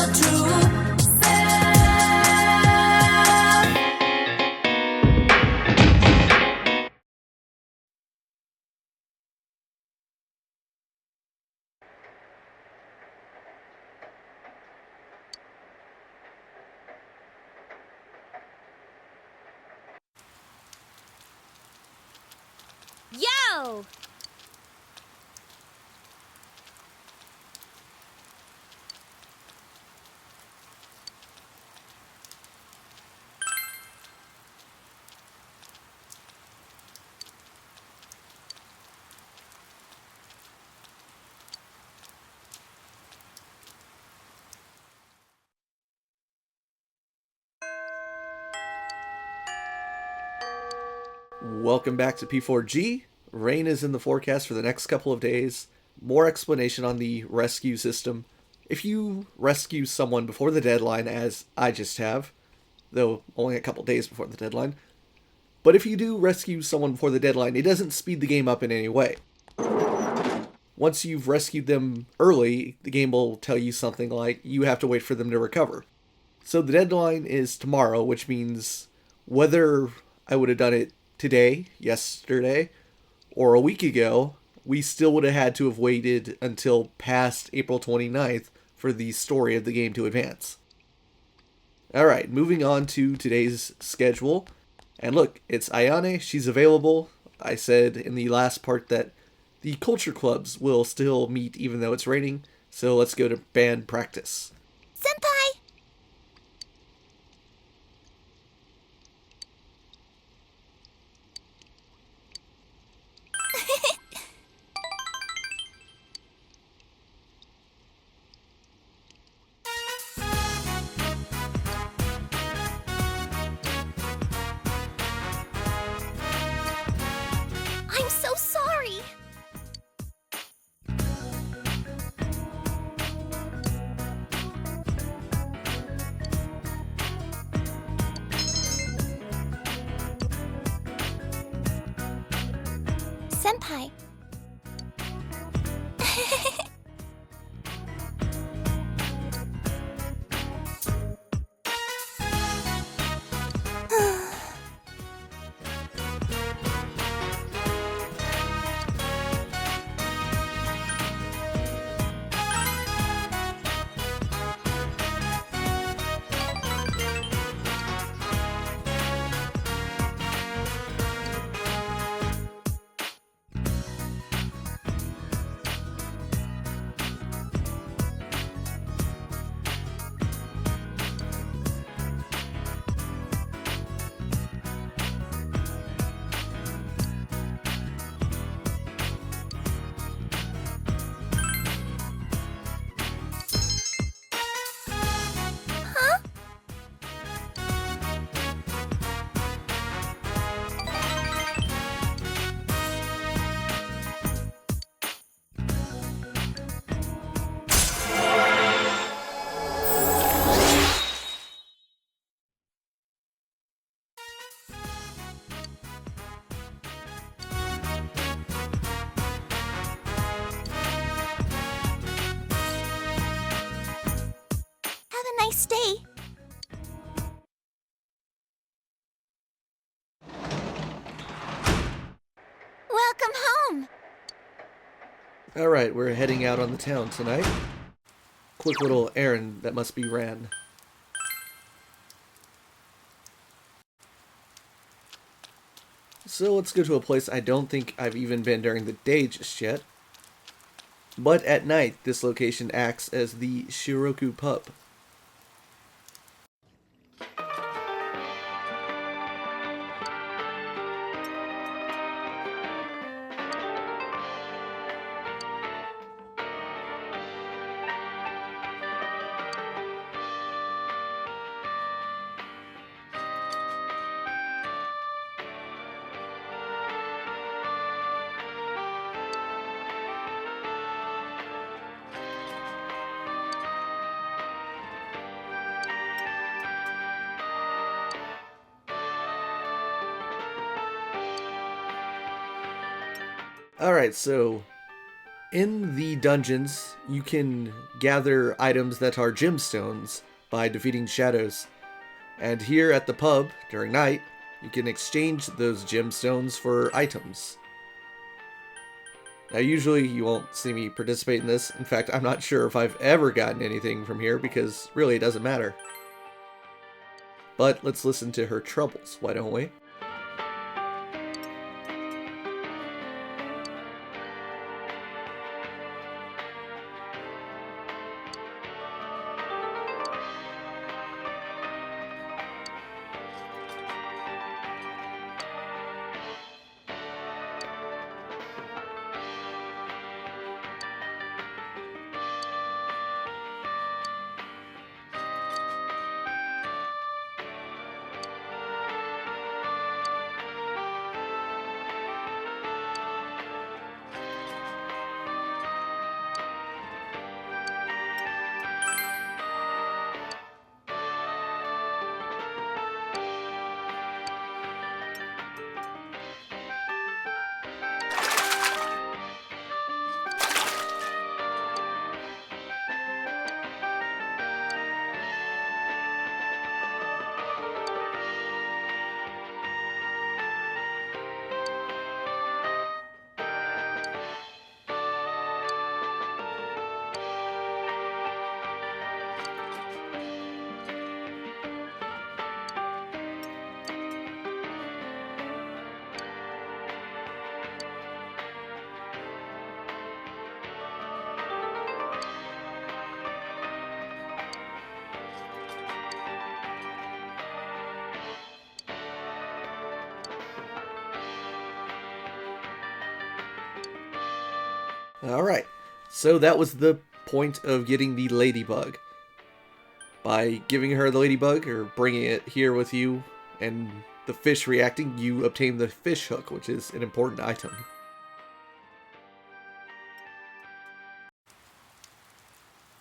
true self. Yo! Welcome back to P4G. Rain is in the forecast for the next couple of days. More explanation on the rescue system. If you rescue someone before the deadline, as I just have, though only a couple days before the deadline, but if you do rescue someone before the deadline, it doesn't speed the game up in any way. Once you've rescued them early, the game will tell you something like you have to wait for them to recover. So the deadline is tomorrow, which means whether I would have done it today, yesterday, or a week ago, we still would have had to have waited until past April 29th for the story of the game to advance. Alright, moving on to today's schedule. And look, it's Ayane, she's available. I said in the last part that the culture clubs will still meet even though it's raining, so let's go to band practice. Senpai! I'm so sorry! Senpai. Have a nice day. Welcome home. Alright, we're heading out on the town tonight. Quick little errand that must be ran. So let's go to a place I don't think I've even been during the day just yet. But at night, this location acts as the Shiroku Pub. Alright, so In the dungeons, you can gather items that are gemstones by defeating shadows. And here at the pub, during night, you can exchange those gemstones for items. Now usually you won't see me participate in this. In fact, I'm not sure if I've ever gotten anything from here because really it doesn't matter. But let's listen to her troubles, why don't we? Alright, so that was the point of getting the ladybug. By giving her the ladybug, or bringing it here with you, and the fish reacting, you obtain the fish hook, which is an important item.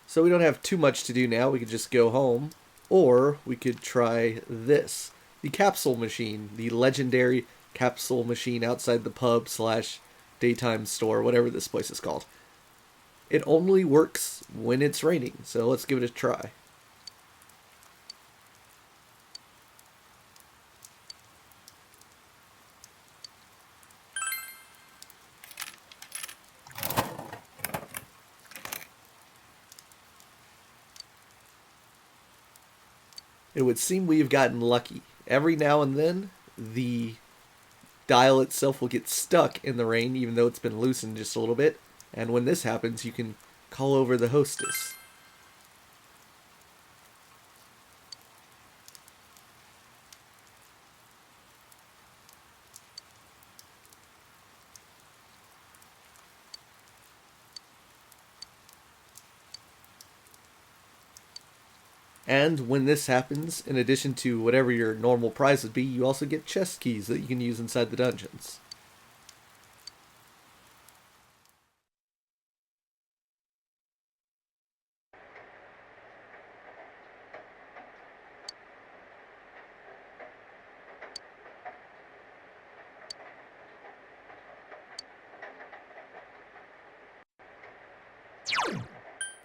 So we don't have too much to do now, we could just go home, or we could try this. The capsule machine, the legendary capsule machine outside the pub / daytime store, whatever this place is called. It only works when it's raining, so let's give it a try. It would seem we've gotten lucky. Every now and then, the dial itself will get stuck in the rain, even though it's been loosened just a little bit. And when this happens, you can call over the hostess. And when this happens, in addition to whatever your normal prize would be, you also get chest keys that you can use inside the dungeons.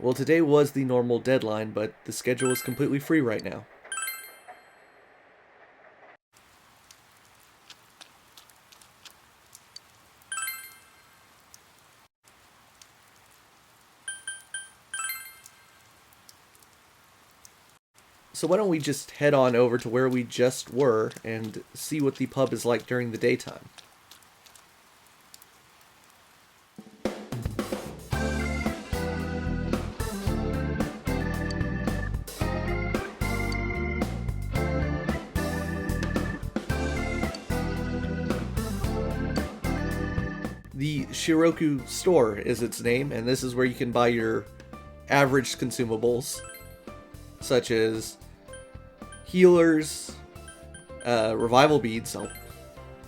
Well, today was the normal deadline, but the schedule is completely free right now. So why don't we just head on over to where we just were and see what the pub is like during the daytime. The Shiroku store is its name, and this is where you can buy your average consumables, such as healers, revival beads. I'll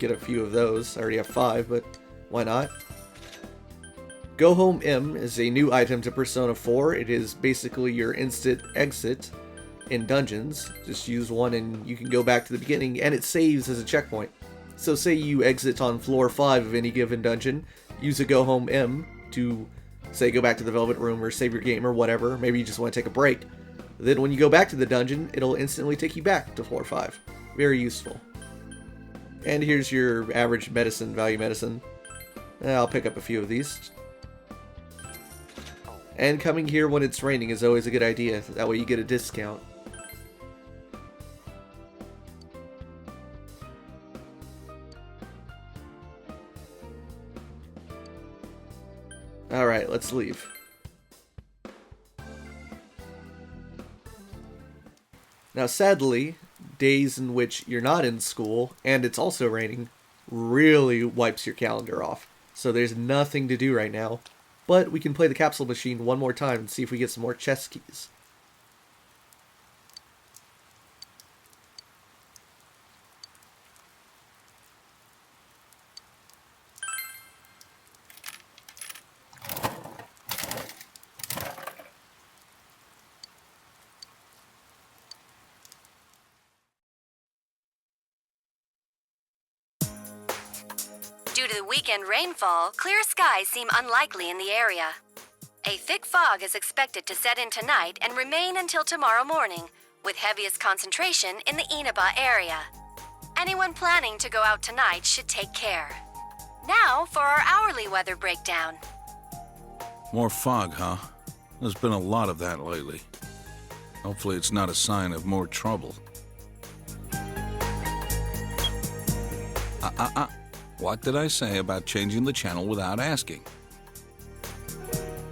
get a few of those. I already have 5, but why not? Go Home M is a new item to Persona 4. It is basically your instant exit in dungeons. Just use one and you can go back to the beginning, and it saves as a checkpoint. So say you exit on floor 5 of any given dungeon, use a Go Home M to Say go back to the Velvet Room or save your game or whatever. Maybe you just want to take a break. Then when you go back to the dungeon, it'll instantly take you back to floor 5. Very useful. And here's your average medicine, value medicine. I'll pick up a few of these. And coming here when it's raining is always a good idea. That way you get a discount. Alright, let's leave. Now sadly, days in which you're not in school, and it's also raining, really wipes your calendar off. So there's nothing to do right now. But we can play the capsule machine one more time and see if we get some more chess keys. Due to the weekend rainfall, clear skies seem unlikely in the area. A thick fog is expected to set in tonight and remain until tomorrow morning, with heaviest concentration in the Inaba area. Anyone planning to go out tonight should take care. Now for our hourly weather breakdown. More fog, huh? There's been a lot of that lately. Hopefully it's not a sign of more trouble. What did I say about changing the channel without asking?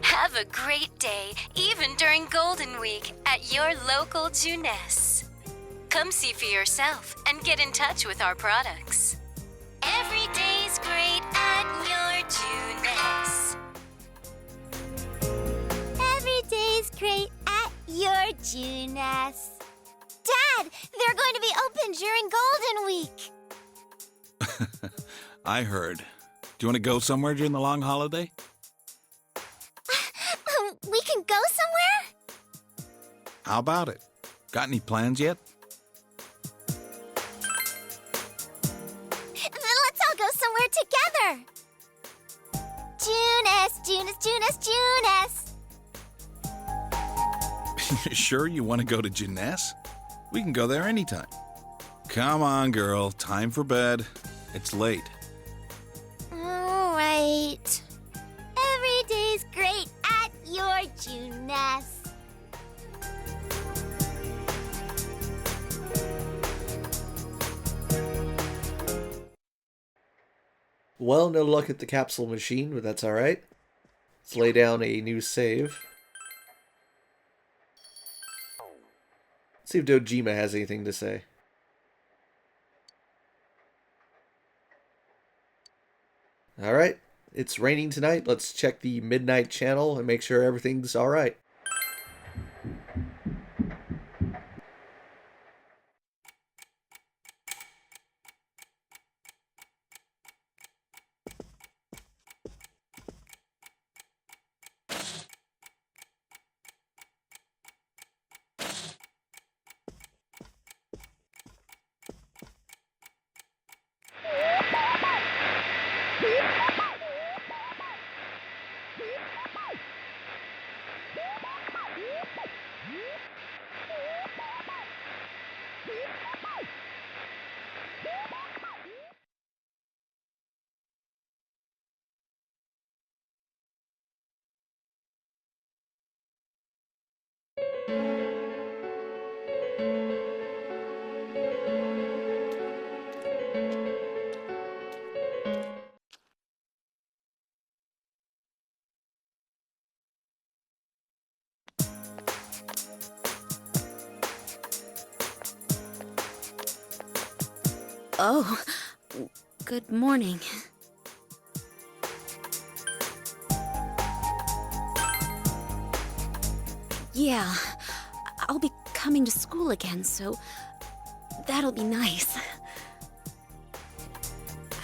Have a great day, even during Golden Week, at your local Junes. Come see for yourself and get in touch with our products. Every day's great at your Junes. Every day's great at your Junes. Dad, they're going to be open during Golden Week. I heard. Do you want to go somewhere during the long holiday? We can go somewhere? How about it? Got any plans yet? Then let's all go somewhere together. Junes. Sure you want to go to Jeunesse? We can go there anytime. Come on, girl. Time for bed. It's late. All right. Every day's great at your Junes. Well, no luck at the capsule machine, but that's alright. Let's lay down a new save. Let's see if Dojima has anything to say. Alright, it's raining tonight. Let's check the midnight channel and make sure everything's alright. Oh, good morning. Yeah, I'll be coming to school again, so that'll be nice.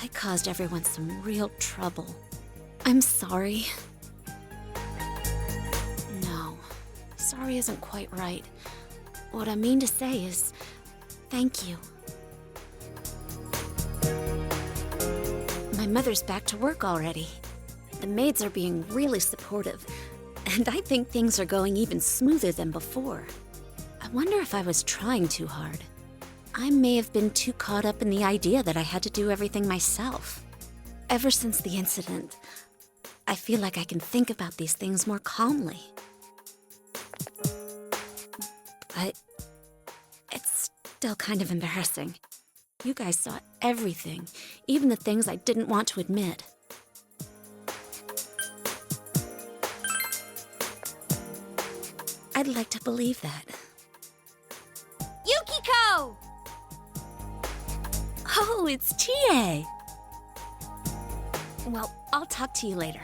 I caused everyone some real trouble. I'm sorry. No, sorry isn't quite right. What I mean to say is, thank you. My mother's back to work already. The maids are being really supportive, and I think things are going even smoother than before. I wonder if I was trying too hard. I may have been too caught up in the idea that I had to do everything myself. Ever since the incident, I feel like I can think about these things more calmly. But it's still kind of embarrassing. You guys saw everything, even the things I didn't want to admit. I'd like to believe that. Yukiko! Oh, it's Chie! Well, I'll talk to you later.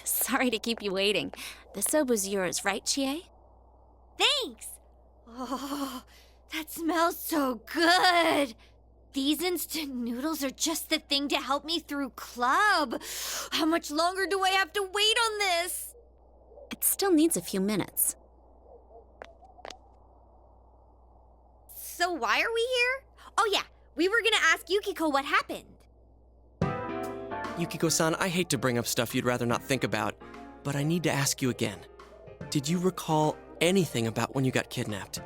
Sorry to keep you waiting. The soba's yours, right, Chie? Thanks! Oh, that smells so good! These instant noodles are just the thing to help me through club. How much longer do I have to wait on this? It still needs a few minutes. So why are we here? Oh yeah, we were gonna ask Yukiko what happened. Yukiko-san, I hate to bring up stuff you'd rather not think about, but I need to ask you again. Did you recall anything about when you got kidnapped?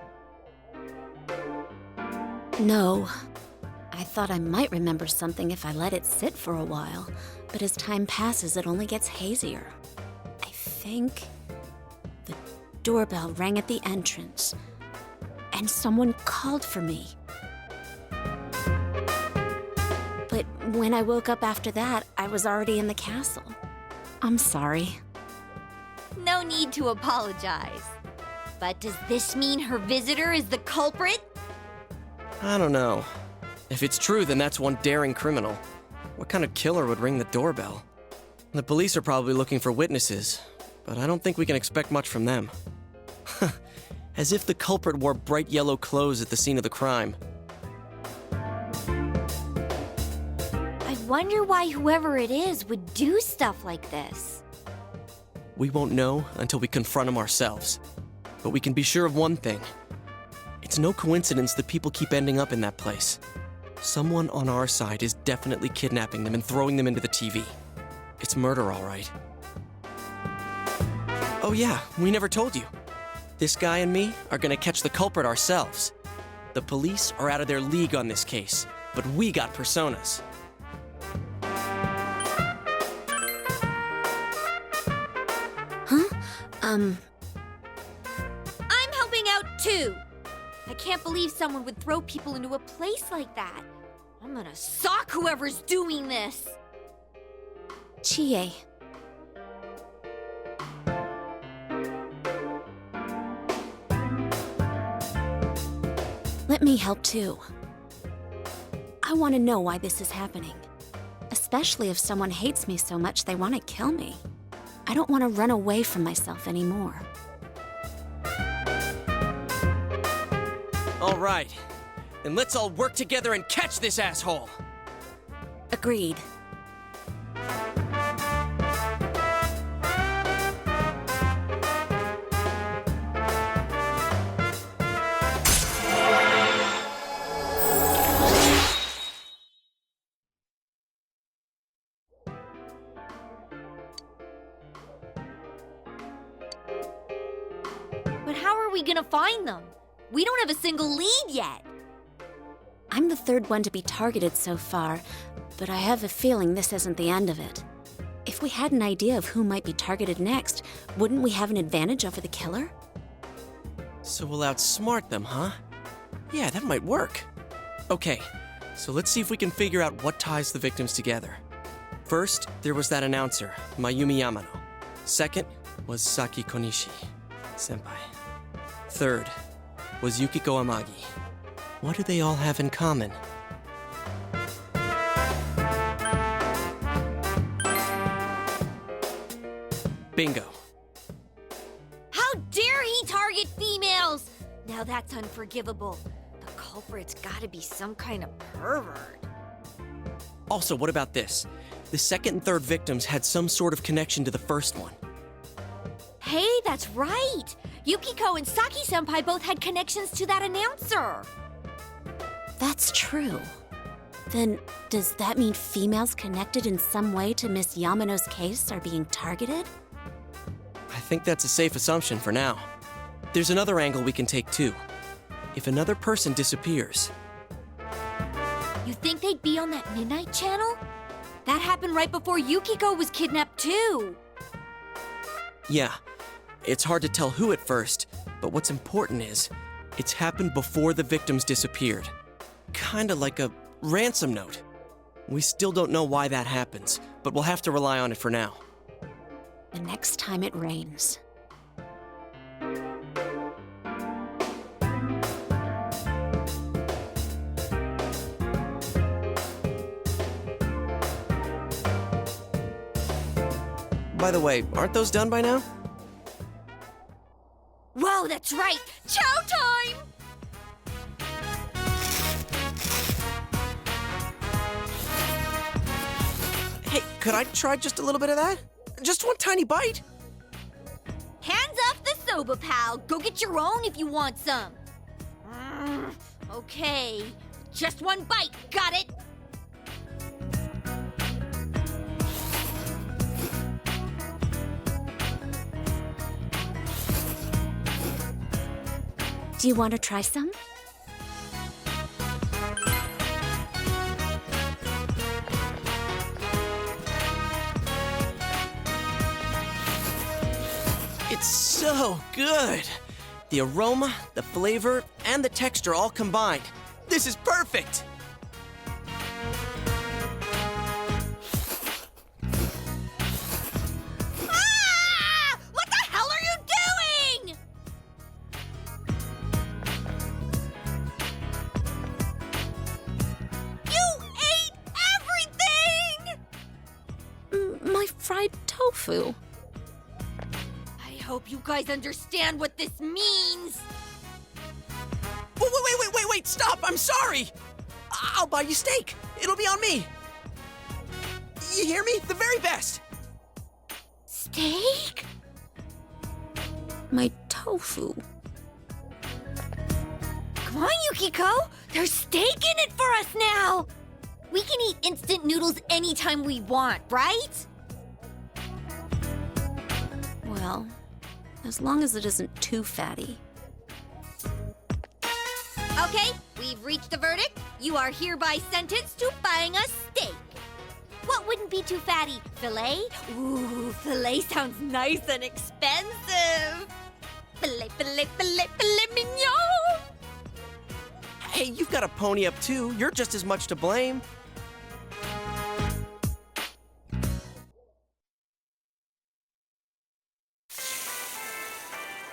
No. I thought I might remember something if I let it sit for a while, but as time passes, it only gets hazier. I think the doorbell rang at the entrance, and someone called for me. But when I woke up after that, I was already in the castle. I'm sorry. No need to apologize. But does this mean her visitor is the culprit? I don't know. If it's true, then that's one daring criminal. What kind of killer would ring the doorbell? The police are probably looking for witnesses, but I don't think we can expect much from them. As if the culprit wore bright yellow clothes at the scene of the crime. I wonder why whoever it is would do stuff like this. We won't know until we confront him ourselves. But we can be sure of one thing. It's no coincidence that people keep ending up in that place. Someone on our side is definitely kidnapping them and throwing them into the TV. It's murder, all right. Oh yeah, we never told you. This guy and me are gonna catch the culprit ourselves. The police are out of their league on this case, but we got personas. Huh? I'm helping out too. I can't believe someone would throw people into a place like that. I'm gonna sock whoever's doing this. Chie. Let me help too. I want to know why this is happening. Especially if someone hates me so much they want to kill me. I don't want to run away from myself anymore. All right, then let's all work together and catch this asshole. Agreed. we gonna find them? We don't have a single lead yet. I'm the third one to be targeted so far, but I have a feeling this isn't the end of it. If we had an idea of who might be targeted next, wouldn't we have an advantage over the killer? So we'll outsmart them, huh? Yeah, that might work. Okay, so let's see if we can figure out what ties the victims together. First, there was that announcer, Mayumi Yamano. Second was Saki Konishi, senpai. Third was Yukiko Amagi. What do they all have in common? Bingo. How dare he target females? Now that's unforgivable. The culprit's gotta be some kind of pervert. Also, what about this? The second and third victims had some sort of connection to the first one. Hey, that's right! Yukiko and Saki-senpai both had connections to that announcer. That's true. Then, does that mean females connected in some way to Miss Yamano's case are being targeted? I think that's a safe assumption for now. There's another angle we can take too. If another person disappears, You think they'd be on that midnight channel? That happened right before Yukiko was kidnapped too. yeah, it's hard to tell who at first, but what's important is, it's happened before the victims disappeared. Kinda like a ransom note. We still don't know why that happens, but we'll have to rely on it for now. The next time it rains. By the way, aren't those done by now? Whoa, that's right! Chow time! Hey, could I try just a little bit of that? Just one tiny bite? Hands off the soba, pal. Go get your own if you want some. Okay, just one bite. Got it? Do you want to try some? It's so good! The aroma, the flavor, and the texture all combined. This is perfect! Ah! What the hell are you doing? You ate everything! My fried tofu. I hope you guys understand what this means. Wait, stop! I'm sorry! I'll buy you steak. It'll be on me. You hear me? The very best. Steak? My tofu. Come on, Yukiko! There's steak in it for us now! We can eat instant noodles anytime we want, right? Well, as long as it isn't too fatty. Okay, we've reached the verdict. You are hereby sentenced to buying us steak. What wouldn't be too fatty? Filet? Ooh, filet sounds nice and expensive. Filet mignon! Hey, you've got a pony up too. You're just as much to blame.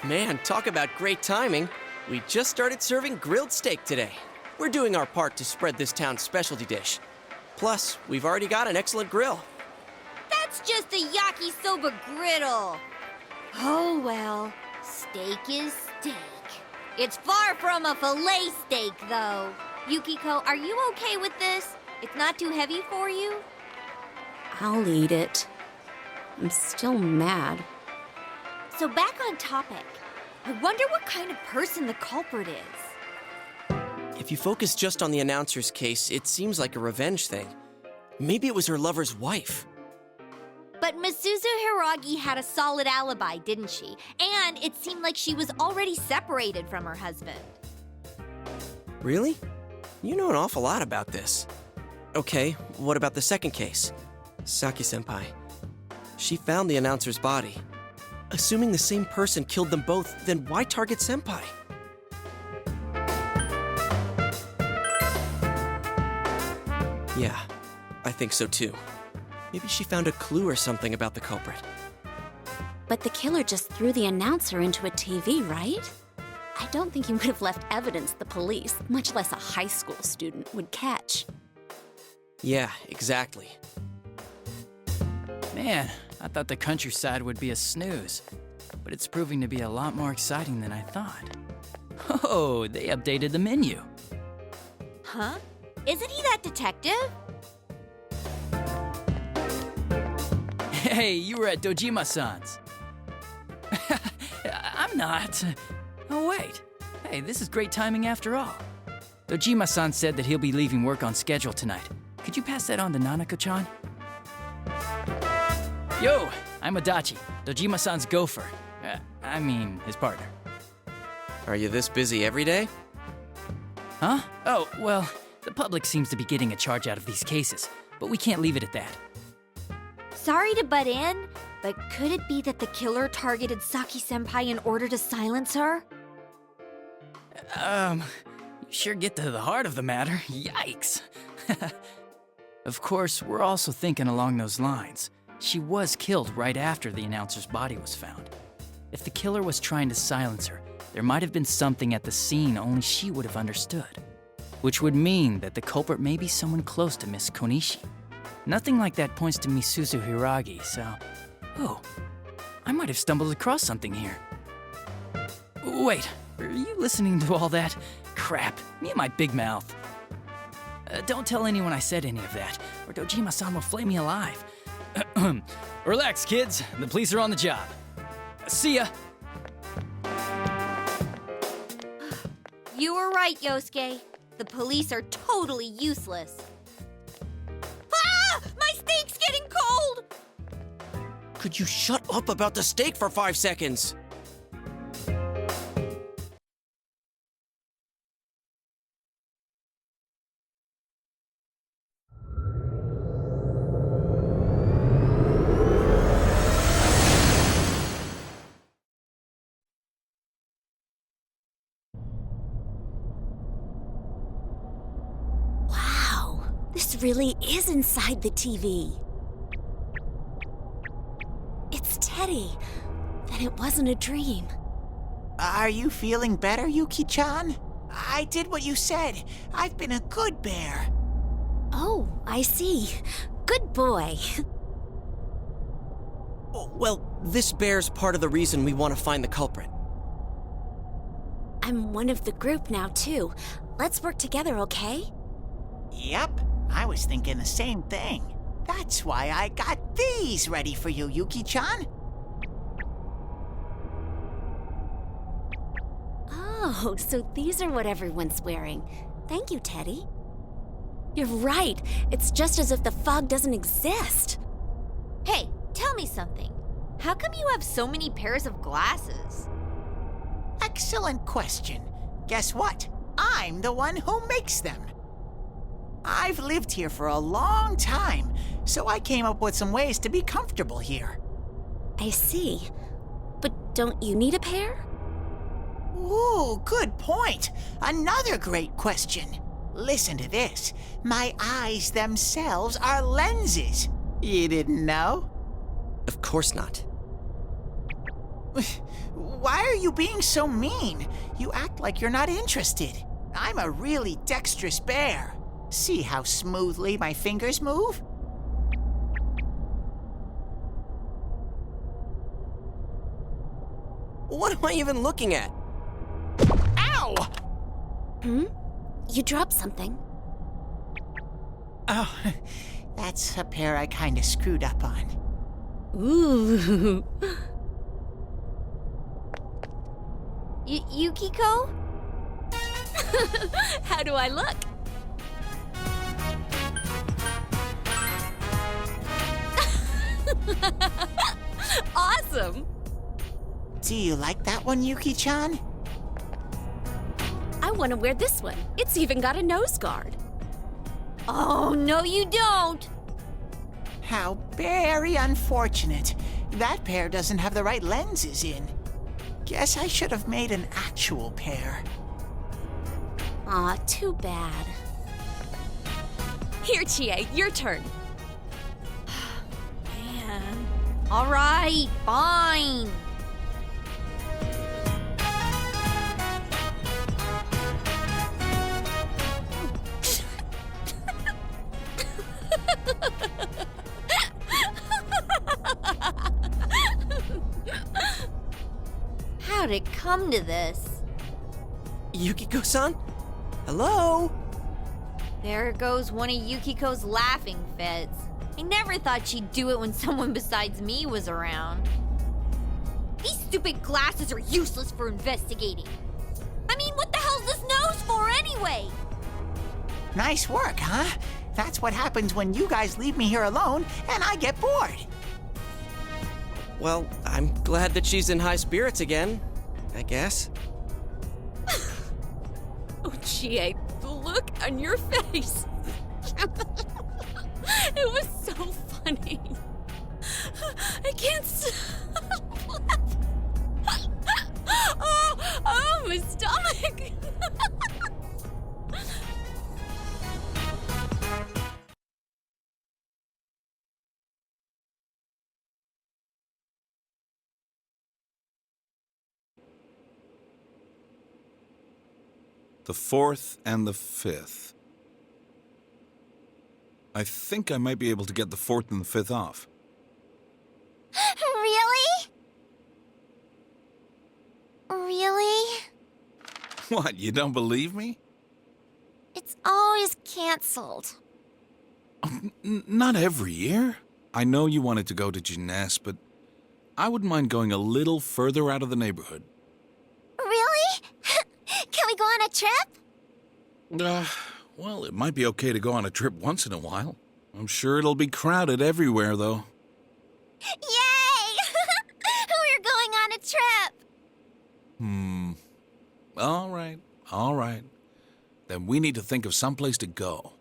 Man, talk about great timing. We just started serving grilled steak today. We're doing our part to spread this town's specialty dish. Plus, we've already got an excellent grill. That's just a yakisoba griddle. Oh well, steak is steak. It's far from a filet steak, though. Yukiko, are you okay with this? It's not too heavy for you? I'll eat it. I'm still mad. So back on topic. I wonder what kind of person the culprit is. If you focus just on the announcer's case, it seems like a revenge thing. Maybe it was her lover's wife. But Misuzu Hiragi had a solid alibi, didn't she? And it seemed like she was already separated from her husband. Really? You know an awful lot about this. Okay, what about the second case? Saki-senpai. She found the announcer's body. Assuming the same person killed them both, then why target Senpai? Yeah, I think so too. Maybe she found a clue or something about the culprit. But the killer just threw the announcer into a TV, right? I don't think he would have left evidence the police, much less a high school student, would catch. Yeah, exactly. Man, I thought the countryside would be a snooze, but it's proving to be a lot more exciting than I thought. Oh, they updated the menu. Huh? Isn't he that detective? Hey, you were at Dojima-san's. I'm not. Oh, wait. Hey, this is great timing after all. Dojima-san said that he'll be leaving work on schedule tonight. Could you pass that on to Nanako-chan? Yo, I'm Adachi, Dojima-san's gopher. I mean, his partner. Are you this busy every day? Huh? Oh, well, the public seems to be getting a charge out of these cases, but we can't leave it at that. Sorry to butt in, but could it be that the killer targeted Saki-senpai in order to silence her? You sure get to the heart of the matter. Yikes. Of course, we're also thinking along those lines. She was killed right after the announcer's body was found. If the killer was trying to silence her, there might have been something at the scene only she would have understood. Which would mean that the culprit may be someone close to Miss Konishi. Nothing like that points to Misuzu Hiragi, so... Oh, I might have stumbled across something here. Wait, are you listening to all that? Crap, me and my big mouth. Don't tell anyone I said any of that, or Dojima-san will flay me alive. Relax, kids. The police are on the job. See ya. You were right, Yosuke. The police are totally useless. Ah! My steak's getting cold! Could you shut up about the steak for 5 seconds? This really is inside the TV. It's Teddy. Then it wasn't a dream. Are you feeling better, Yuki-chan? I did what you said. I've been a good bear. Oh, I see. Good boy. Well, this bear's part of the reason we want to find the culprit. I'm one of the group now, too. Let's work together, okay? Yep, I was thinking the same thing. That's why I got these ready for you, Yuki-chan. Oh, so these are what everyone's wearing. Thank you, Teddy. You're right. It's just as if the fog doesn't exist. Hey, tell me something. How come you have so many pairs of glasses? Excellent question. Guess what? I'm the one who makes them. I've lived here for a long time, so I came up with some ways to be comfortable here. I see. But don't you need a pair? Ooh, good point. Another great question. Listen to this. My eyes themselves are lenses. You didn't know? Of course not. Why are you being so mean? You act like you're not interested. I'm a really dexterous bear. See how smoothly my fingers move? What am I even looking at? Ow! You dropped something. Oh, that's a pair I kinda screwed up on. Ooh. Yukiko? How do I look? Awesome! Do you like that one, Yuki-chan? I want to wear this one. It's even got a nose guard. Oh, no, you don't. How very unfortunate. That pair doesn't have the right lenses in. Guess I should have made an actual pair. Aw, too bad. Here, Chie, your turn. Man. All right, fine. How'd it come to this? Yukiko-san? Hello? There goes one of Yukiko's laughing fits. I never thought she'd do it when someone besides me was around. These stupid glasses are useless for investigating. I mean, what the hell's this nose for anyway? Nice work, huh? That's what happens when you guys leave me here alone and I get bored. Well, I'm glad that she's in high spirits again, I guess. Oh, Chie, the look on your face. It was so funny. I can't stop laughing. Oh, my stomach. The 4th and the 5th. I think I might be able to get the 4th and the 5th off. Really? Really? What, you don't believe me? It's always canceled. Not every year. I know you wanted to go to Jeunesse, but I wouldn't mind going a little further out of the neighborhood. Really? Can we go on a trip? Well, it might be okay to go on a trip once in a while. I'm sure it'll be crowded everywhere, though. Yay! We're going on a trip! All right. Then we need to think of some place to go.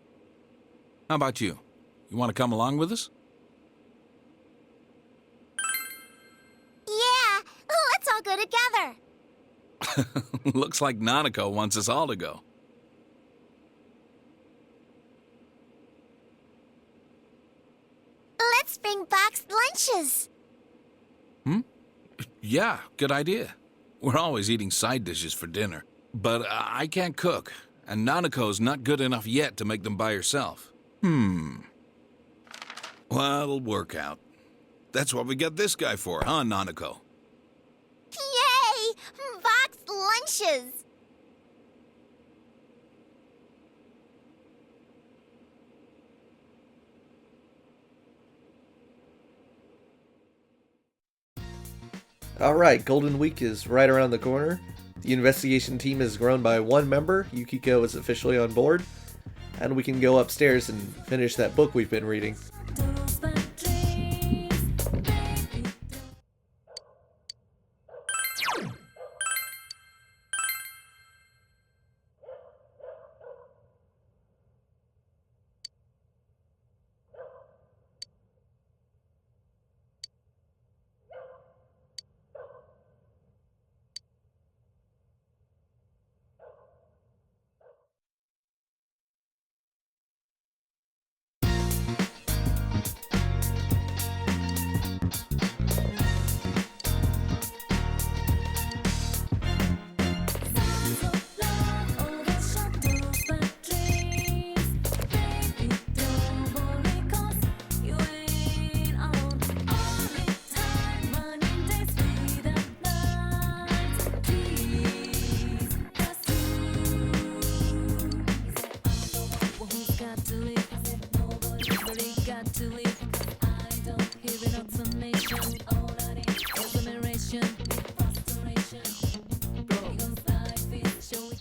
How about you? You want to come along with us? Yeah, let's all go together. Looks like Nanako wants us all to go. Let's bring boxed lunches. Yeah, good idea. We're always eating side dishes for dinner. But I can't cook, and Nanako's not good enough yet to make them by herself. Well, it'll work out. That's what we got this guy for, huh, Nanako? Yay! Boxed lunches. Alright, Golden Week is right around the corner. The investigation team has grown by 1 member. Yukiko is officially on board. And we can go upstairs and finish that book we've been reading.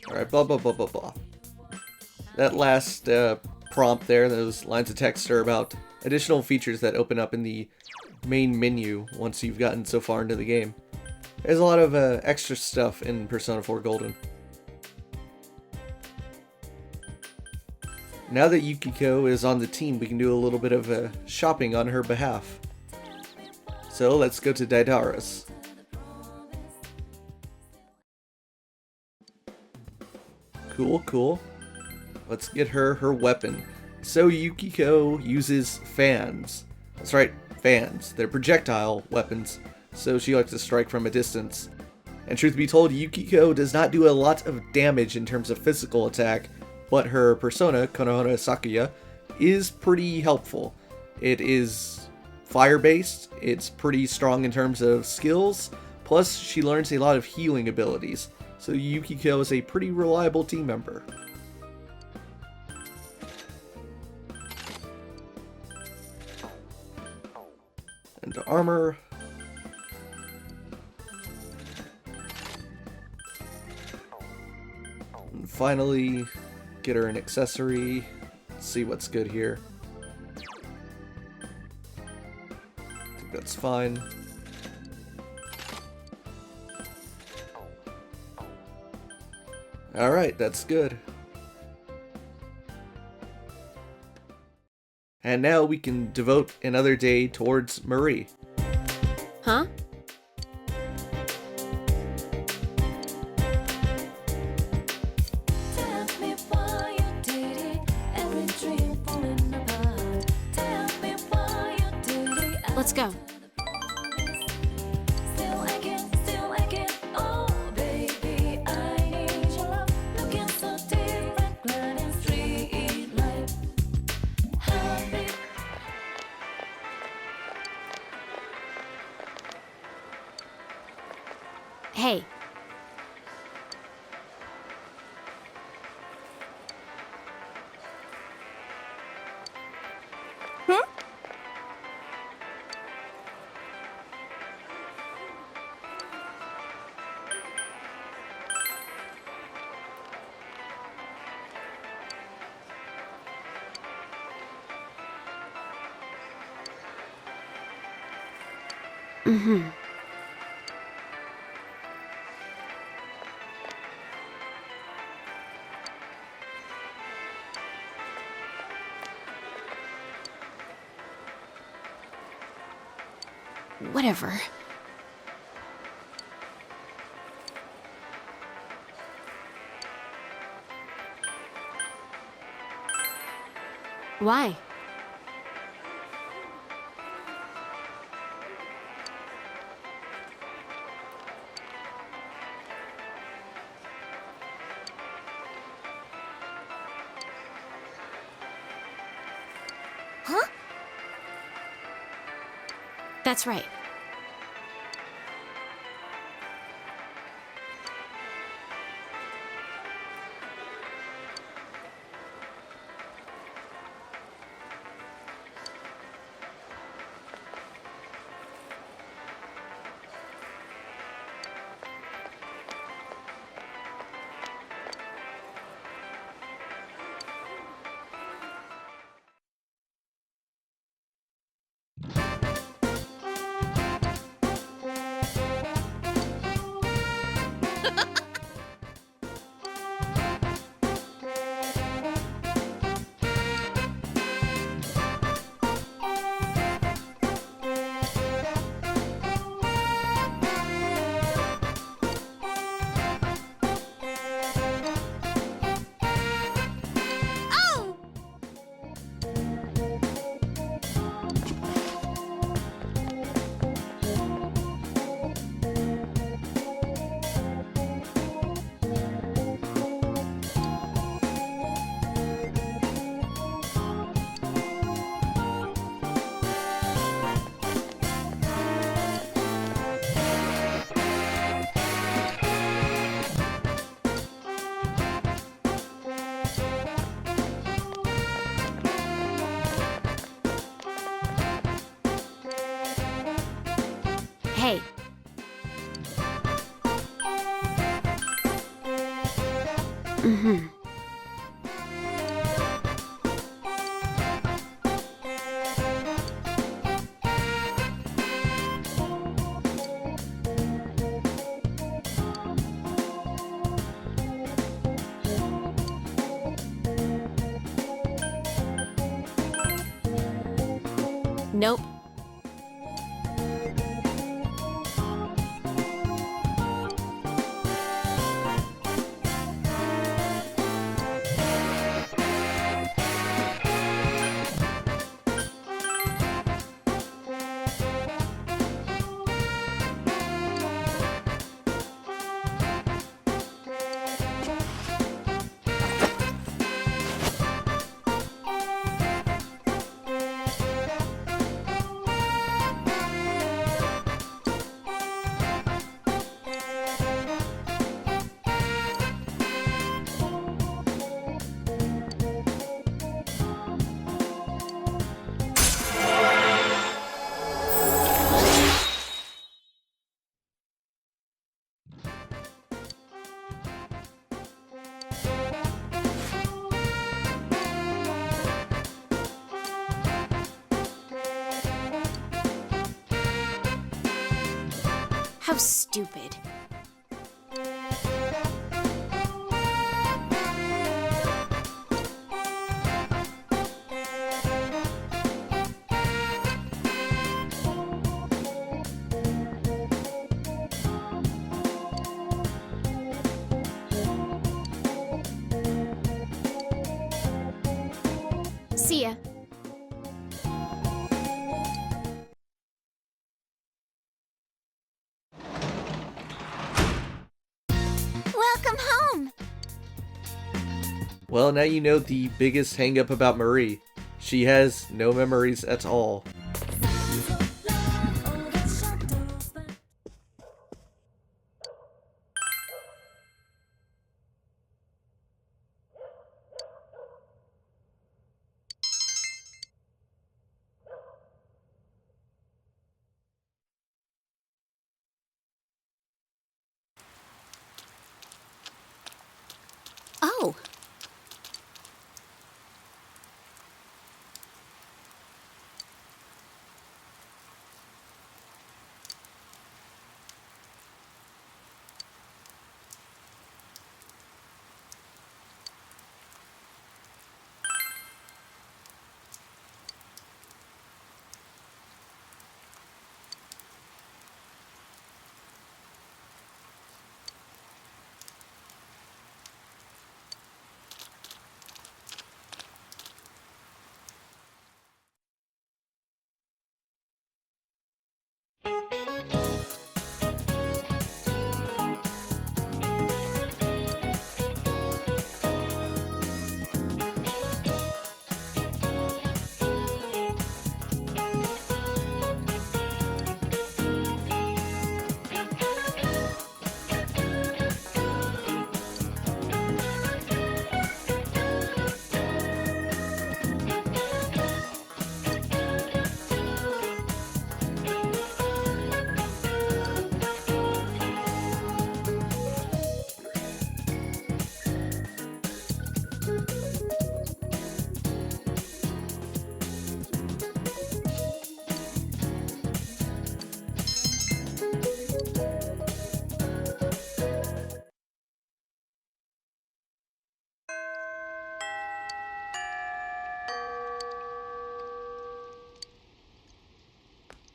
Alright, blah blah blah blah blah. That last prompt there, those lines of text are about additional features that open up in the main menu once you've gotten so far into the game. There's a lot of extra stuff in Persona 4 Golden. Now that Yukiko is on the team, we can do a little bit of shopping on her behalf. So let's go to Daidara's. Cool. Let's get her weapon. So Yukiko uses fans. That's right, fans. They're projectile weapons, so she likes to strike from a distance. And truth be told, Yukiko does not do a lot of damage in terms of physical attack, but her persona, Konohana Sakuya, is pretty helpful. It is fire-based, it's pretty strong in terms of skills, plus she learns a lot of healing abilities, so Yukiko is a pretty reliable team member. And armor. And finally, get her an accessory. Let's see what's good here. I think that's fine. Alright, that's good. And now we can devote another day towards Marie. Huh? Let's go. Hey. Huh? Mm-hmm. Whatever. Why? Huh? That's right. Hey. Mm-hmm. Nope. How stupid. See ya. Welcome home. Well, now you know the biggest hang-up about Marie. She has no memories at all. Oh.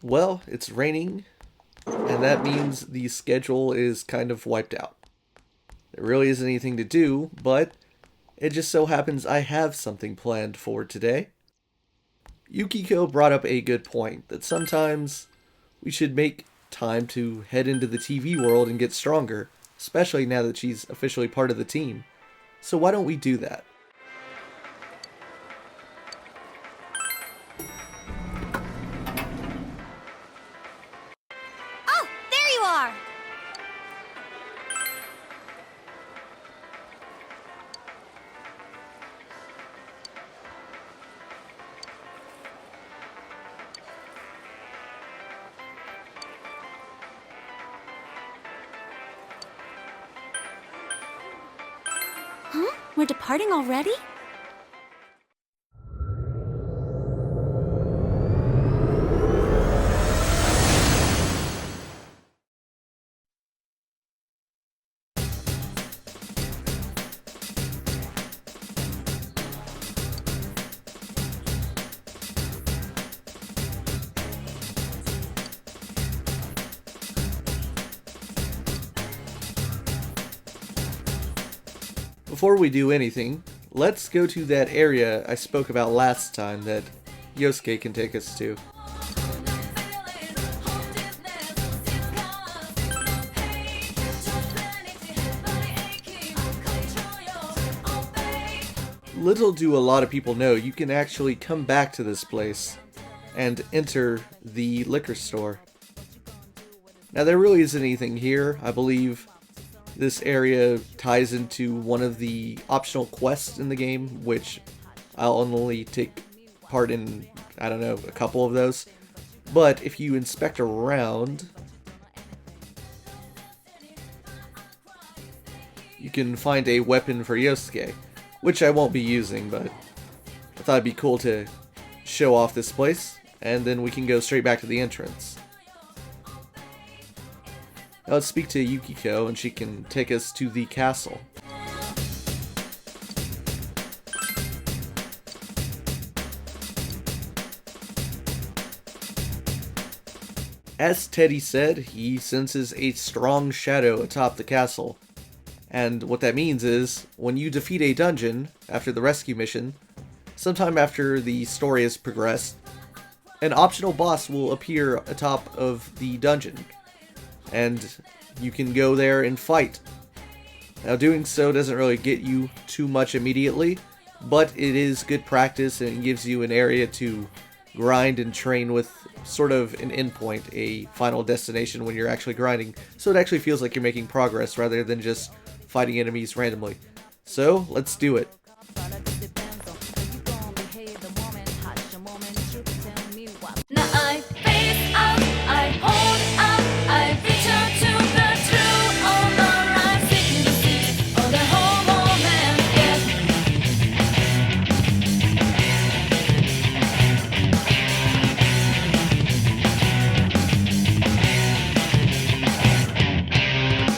Well, it's raining, and that means the schedule is kind of wiped out. There really isn't anything to do, but it just so happens I have something planned for today. Yukiko brought up a good point, that sometimes we should make time to head into the TV world and get stronger, especially now that she's officially part of the team. So why don't we do that? Oh, there you are! Huh? We're departing already? Before we do anything, let's go to that area I spoke about last time that Yosuke can take us to. Little do a lot of people know, you can actually come back to this place and enter the liquor store. Now there really isn't anything here. I believe this area ties into one of the optional quests in the game, which I'll only take part in, I don't know, a couple of those. But if you inspect around, you can find a weapon for Yosuke, which I won't be using, but I thought it'd be cool to show off this place, and then we can go straight back to the entrance. Now let's speak to Yukiko, and she can take us to the castle. As Teddy said, he senses a strong shadow atop the castle. And what that means is, when you defeat a dungeon after the rescue mission, sometime after the story has progressed, an optional boss will appear atop of the dungeon, and you can go there and fight. Now doing so doesn't really get you too much immediately, but it is good practice and it gives you an area to grind and train with, sort of an endpoint, a final destination when you're actually grinding, so it actually feels like you're making progress rather than just fighting enemies randomly. So, let's do it. Now I face up, I hold up, I reach out to the truth. All my life seeking to see all the whole moment, yeah.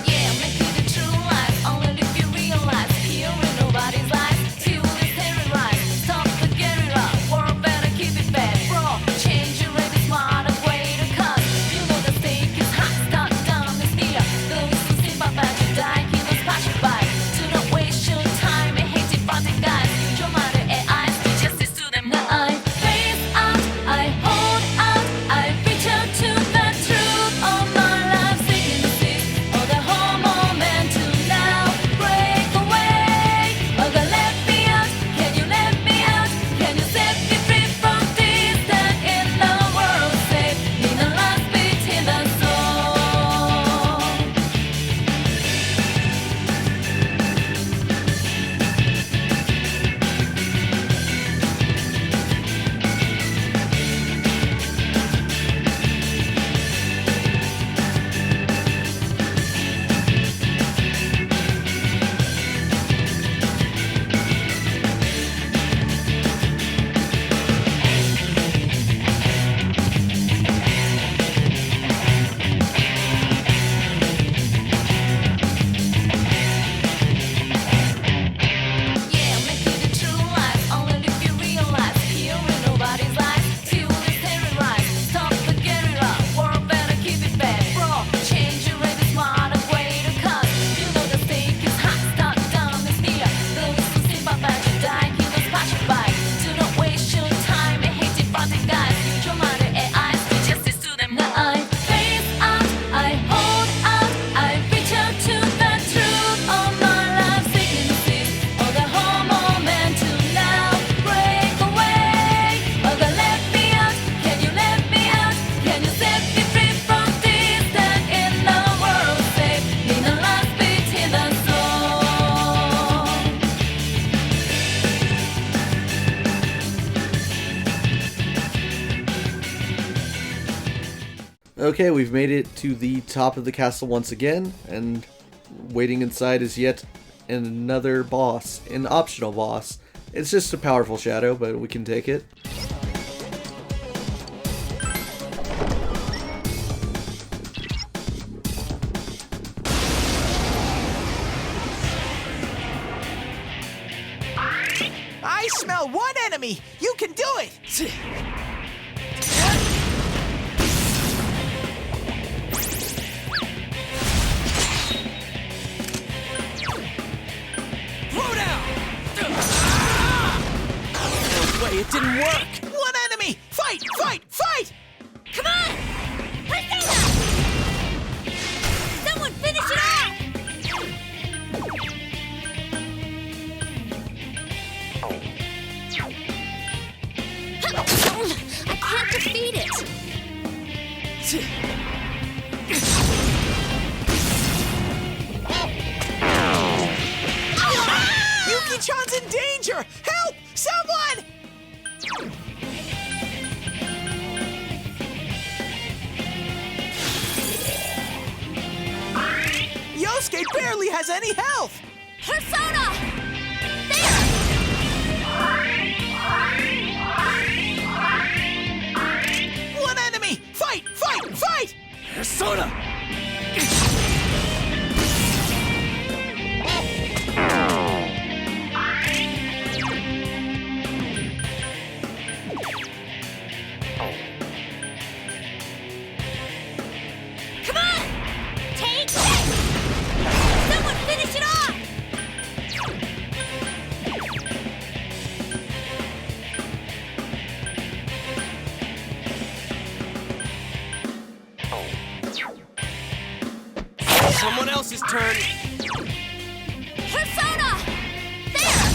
Yeah, make it the true life, only if you realize. Here in nobody's life, till it's terrorized. Stop the guerrilla, world better keep it back, bro. Change your rate is smarter way to cut. You know the stake is hot, start down this year. Those who see my bad, you die, he was passing by. Do not waste your time and hate it, but the guys. Your mother and I do justice to them. Now I face out, I hold out, I reach out to the truth. All my life seeking to see all the whole moment to now break away. Oh God, let me out, can you let me out? Can you set me free from this that in the world safe? Need a last beat in the soul. Yeah, make it the true life, only if you realize. Here in nobody's life, till it's terrorized. Stop the guerrilla, world better keep it back, bro. Change your rate is smarter way to cut. You know the stake is hot, start down this year. Those who see my bad, you die, he was passing by. Do not waste your time and hate it, but the guys. Your mother and I do justice to them. Now I face out, I hold out, I reach out to the truth. All my life seeking to see all the whole moment to now break away. Oh God, let me out, can you let me out? Can you set me free from this that in the world safe? Need a last beat in the soul. Okay, we've made it to the top of the castle once again, and waiting inside is yet another boss, an optional boss. It's just a powerful shadow, but we can take it. I smell one enemy. You can do it. Throw way. It didn't work. One enemy! Fight! Fight! Fight! Come on! Persona! Someone finish it off! I can't defeat it. Yuki-chan's in danger! Help! Someone! Yosuke barely has any health! Persona! One enemy! Fight! Fight! Fight! Persona! Come on! Take this! Someone finish it off! Someone else's turn. Persona! There!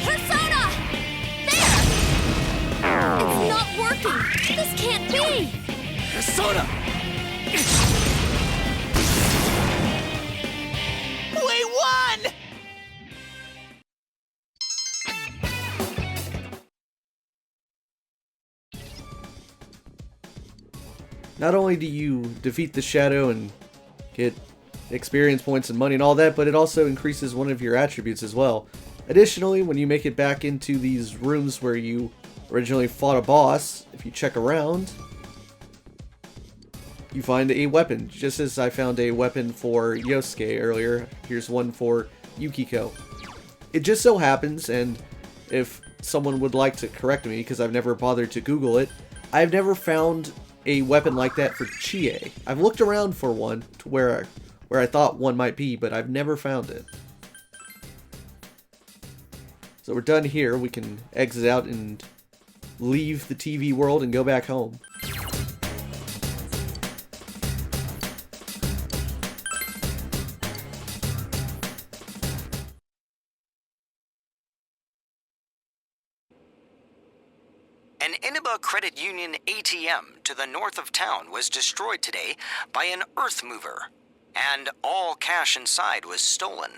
Persona! There! It's not working! This can't be! Persona! We won! Not only do you defeat the shadow and get experience points and money and all that, but it also increases one of your attributes as well. Additionally, when you make it back into these rooms where you originally fought a boss, if you check around, you find a weapon. Just as I found a weapon for Yosuke earlier, here's one for Yukiko. It just so happens, and if someone would like to correct me, because I've never bothered to Google it, I've never found a weapon like that for Chie. I've looked around for one to where I thought one might be, but I've never found it. So we're done here. We can exit out and leave the TV world and go back home. An Inaba Credit Union ATM to the north of town was destroyed today by an earth mover, and all cash inside was stolen.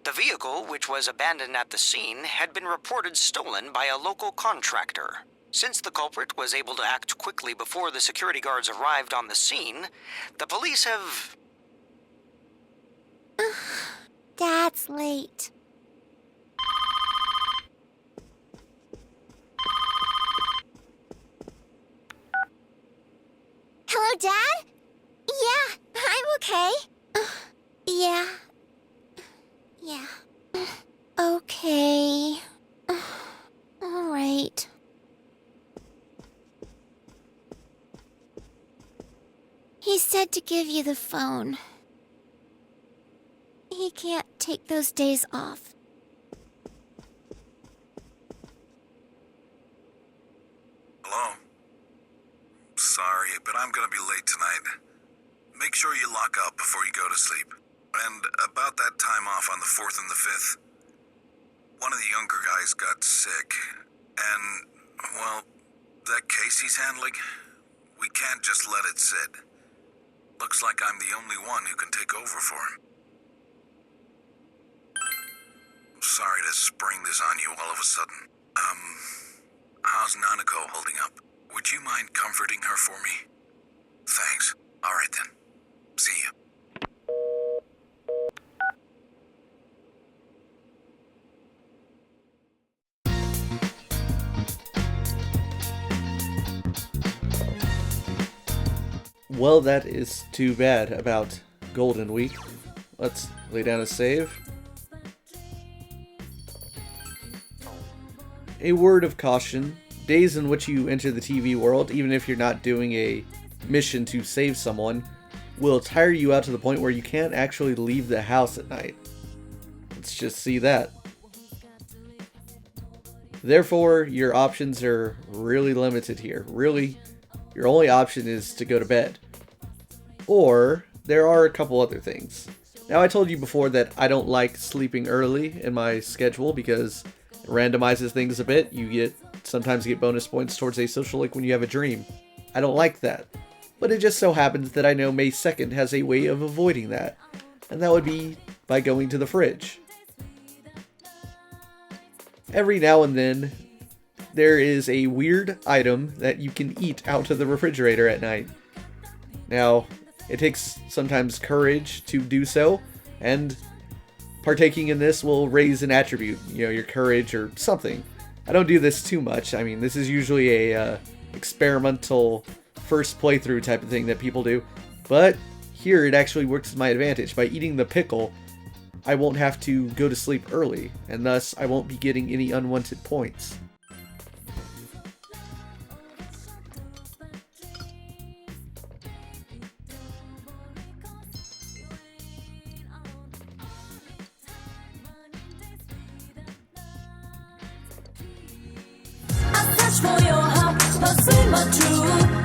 The vehicle, which was abandoned at the scene, had been reported stolen by a local contractor. Since the culprit was able to act quickly before the security guards arrived on the scene, the police have... Dad's late. Hello, Dad? Yeah, I'm okay. Yeah. Yeah. Okay. All right. He said to give you the phone. He can't take those days off. Hello? Sorry, but I'm gonna be late tonight. Make sure you lock up before you go to sleep. And about that time off on the 4th and the 5th, one of the younger guys got sick. And, well, that case he's handling, we can't just let it sit. Looks like I'm the only one who can take over for him. I'm sorry to spring this on you all of a sudden. How's Nanako holding up? Would you mind comforting her for me? Thanks. All right then. See ya. Well, that is too bad about Golden Week. Let's lay down a save. a word of caution. Days in which you enter the TV world, even if you're not doing a mission to save someone, will tire you out to the point where you can't actually leave the house at night. Let's just see that. Therefore, your options are really limited here. Really, your only option is to go to bed. Or, there are a couple other things. Now, I told you before that I don't like sleeping early in my schedule because it randomizes things a bit. You sometimes get bonus points towards a social link when you have a dream. I don't like that. But it just so happens that I know May 2nd has a way of avoiding that. And that would be by going to the fridge. Every now and then, there is a weird item that you can eat out of the refrigerator at night. Now, it takes sometimes courage to do so, and partaking in this will raise an attribute, your courage or something. I don't do this too much. I mean, this is usually a experimental first playthrough type of thing that people do, but here it actually works to my advantage. By eating the pickle, I won't have to go to sleep early, and thus I won't be getting any unwanted points. I search for your heart, pursue my truth.